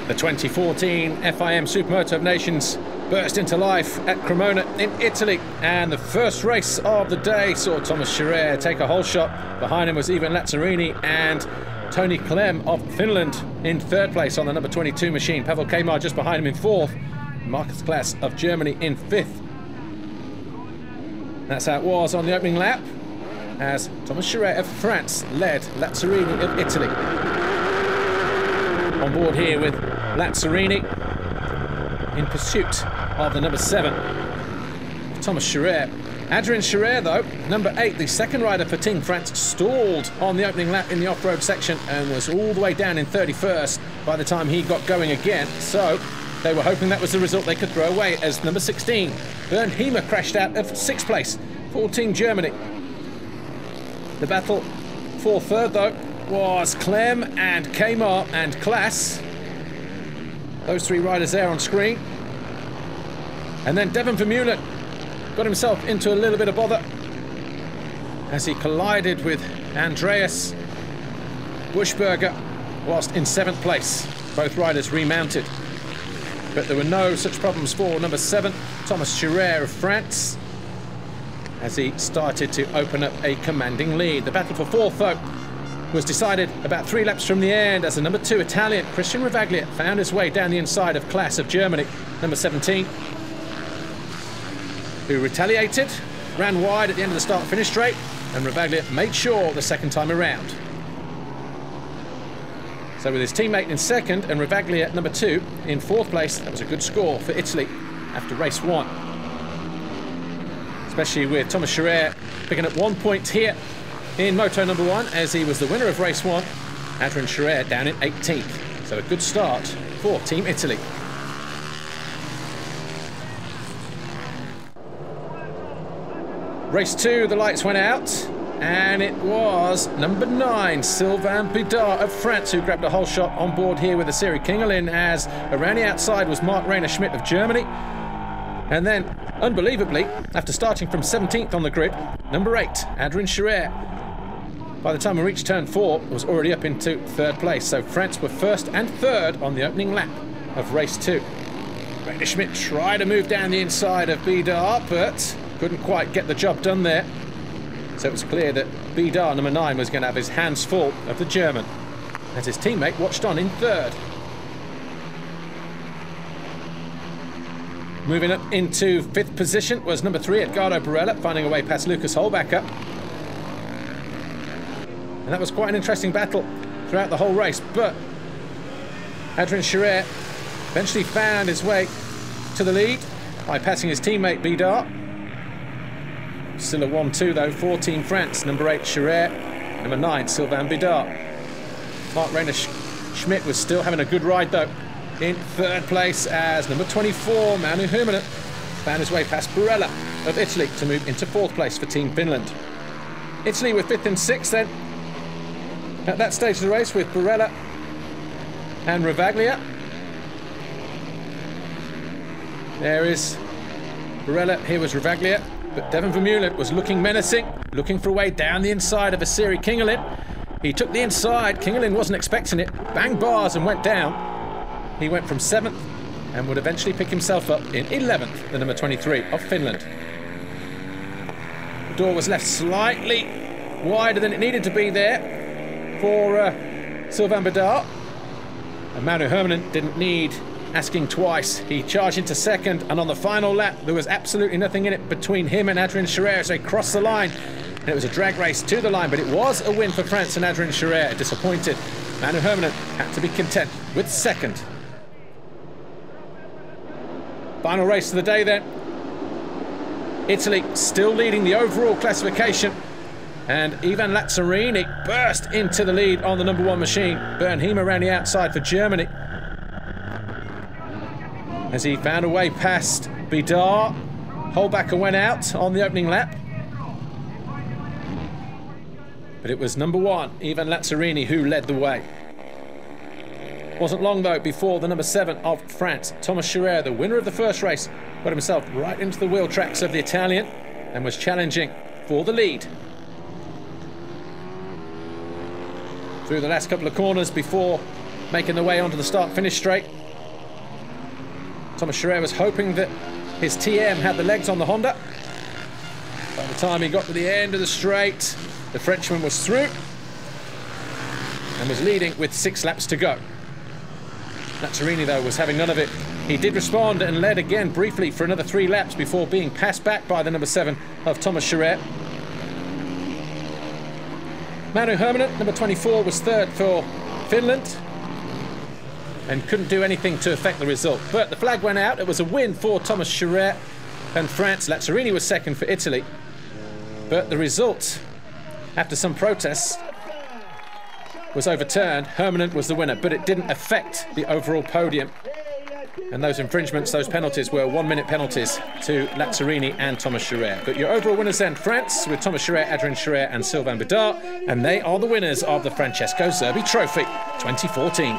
The 2014 FIM Supermoto of Nations burst into life at Cremona in Italy, and the first race of the day saw s.h.r. take a whole shot. Behind him was Ivan Lazzarini and Tony Clem of Finland in third place on the number 22 machine. Pavel Kamar just behind him in fourth. Marcus Klaas of Germany in fifth. That's how it was on the opening lap, as s.h.r. of France led Lazzarini of Italy. On board here with Lazzarini in pursuit of the number 7, s.h.r. s.h.r. though, number 8, the second rider for Team France, stalled on the opening lap in the off-road section and was all the way down in 31st by the time he got going again. So they were hoping that was the result they could throw away, as number 16, Bernd Hiemer, crashed out of 6th place for Team Germany. The battle for third, though, was Clem and Kamar and Klaas. Those three riders there on screen. And then Devon Vermeulen got himself into a little bit of bother as he collided with Andreas Buschberger whilst in 7th place. Both riders remounted. But there were no such problems for number 7, s.h.r. of France, as he started to open up a commanding lead. The battle for fourth, though, was decided about 3 laps from the end, as the number 2 Italian, Christian Ravaglia, found his way down the inside of Klaas of Germany, number 17, who retaliated, ran wide at the end of the start-finish straight, and Ravaglia made sure the second time around. So with his teammate in second and Ravaglia at number 2 in 4th place, that was a good score for Italy after race 1. Especially with s.h.r. picking up 1 point here in Moto number 1, as he was the winner of race 1. s.h.r. down in 18th. So a good start for Team Italy. Race 2, the lights went out, and it was number 9, Sylvain Bidard of France, who grabbed a whole shot on board here with the Siri Kingelin, as around the outside was Mark Rainer Schmidt of Germany. And then, unbelievably, after starting from 17th on the grid, number 8, s.h.r. by the time we reached turn 4, was already up into 3rd place. So France were 1st and 3rd on the opening lap of race 2. Rainer Schmidt tried to move down the inside of Bidard, but couldn't quite get the job done there. So it was clear that Bidard, number 9, was going to have his hands full of the German, as his teammate watched on in 3rd. Moving up into 5th position was number 3, Edgardo Barella, finding a way past Lucas Holbacher. And that was quite an interesting battle throughout the whole race, but s.h.r. eventually found his way to the lead by passing his teammate Bidard. Still a 1-2 though for Team France, number 8 s.h.r., number 9 Sylvain Bidard. Mark Rainer Schmidt was still having a good ride though, in 3rd place, as number 24 Manu Hirvonen found his way past Barella of Italy to move into 4th place for Team Finland. Italy with 5th and 6th then at that stage of the race, with Barella and Ravaglia. There is Barella, here was Ravaglia, but Devon Vermeulen was looking menacing, looking for a way down the inside of a Siri Kingelin. He took the inside, Kingelin wasn't expecting it, banged bars and went down. He went from 7th and would eventually pick himself up in 11th, the number 23 of Finland. The door was left slightly wider than it needed to be there for Sylvain Bidard. And Manu Hirvonen didn't need asking twice. He charged into 2nd, and on the final lap there was absolutely nothing in it between him and s.h.r. so he crossed the line, and it was a drag race to the line, but it was a win for France and s.h.r. Disappointed, Manu Hirvonen had to be content with 2nd. Final race of the day then. Italy still leading the overall classification, and Ivan Lazzarini burst into the lead on the number 1 machine. Bernd Hiemer around the outside for Germany, as he found a way past Bidard. Holbacher went out on the opening lap, but it was number 1, Ivan Lazzarini, who led the way. Wasn't long though before the number 7 of France, s.h.r., the winner of the first race, got himself right into the wheel tracks of the Italian and was challenging for the lead. Through the last couple of corners before making the way onto the start-finish straight, Thomas s.h.r. was hoping that his TM had the legs on the Honda. By the time he got to the end of the straight, the Frenchman was through and was leading with 6 laps to go. Lazzarini, though, was having none of it. He did respond and led again briefly for another 3 laps before being passed back by the number 7 of Thomas s.h.r. Manu Herminen, number 24, was 3rd for Finland and couldn't do anything to affect the result. But the flag went out. It was a win for Thomas s.h.r. and France. Lazzarini was 2nd for Italy. But the result, after some protests, was overturned. Herminen was the winner, but it didn't affect the overall podium. And those infringements, those penalties, were 1-minute penalties to Lazzarini and Thomas s.h.r. But your overall winners then, France, with Thomas s.h.r., Adrien s.h.r. and Sylvain Bidard, and they are the winners of the Francesco Zerbi Trophy 2014.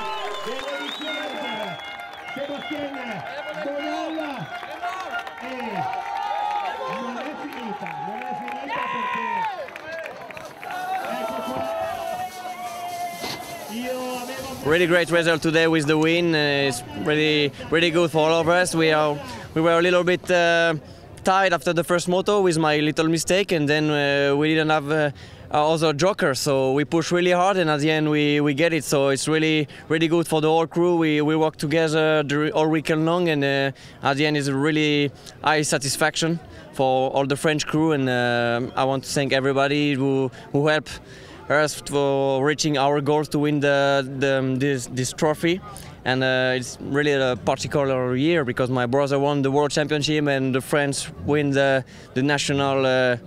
Really great result today with the win. It's really good for all of us. We were a little bit tired after the first moto with my little mistake, and then we didn't have our other joker, so we pushed really hard, and at the end we get it. So it's really good for the whole crew. We work together all weekend long, and at the end it's a really high satisfaction for all the French crew. And I want to thank everybody who helped us for reaching our goals to win this trophy. And it's really a particular year because my brother won the World Championship and the French win the national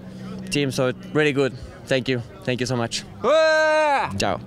team, so it's really good. Thank you so much. Ciao.